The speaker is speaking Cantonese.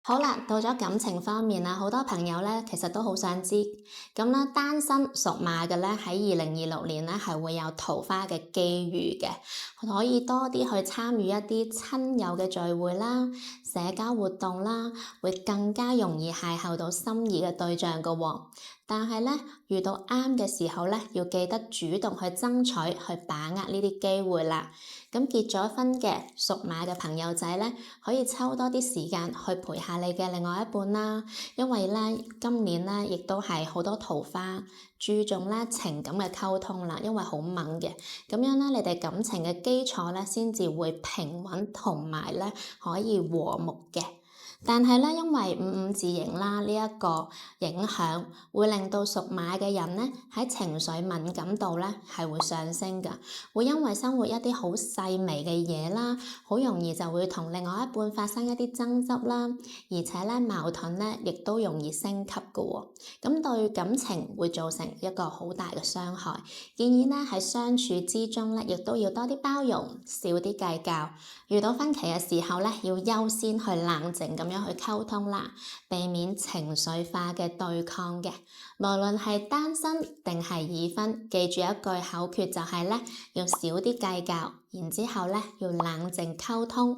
好啦，到咗感情方面啦，好多朋友咧其實都好想知，咁啦，單身屬馬嘅咧喺2026年咧係會有桃花嘅機遇嘅，可以多啲去參與一啲親友嘅聚會啦、社交活動啦，會更加容易邂逅到心儀嘅對象㗎喎。但係咧遇到啱嘅時候咧，要記得主動去爭取，去把握呢啲機會啦。咁結咗婚嘅屬馬嘅朋友仔咧，可以抽多啲時間去陪下你嘅另外一半啦，因為咧今年咧亦都係好多桃花，注重咧情感嘅溝通啦，因為好猛嘅，咁樣咧你哋感情嘅基礎咧先至會平穩同埋咧可以和睦嘅。但係咧，因為五五字形啦，呢一個影響會令到屬馬嘅人咧喺情緒敏感度咧係會上升㗎，會因為生活一啲好細微嘅嘢啦，好容易就會同另外一半發生一啲爭執啦，而且咧矛盾咧亦都容易升級㗎喎，咁對感情會造成一個好大嘅傷害。建議咧喺相處之中咧，亦都要多啲包容，少啲計較。遇到分歧嘅時候咧，要優先去冷靜咁樣去溝通啦，避免情緒化嘅對抗嘅。無論係單身定係已婚，記住一句口訣就係咧，要少啲計較，然之後咧要冷靜溝通，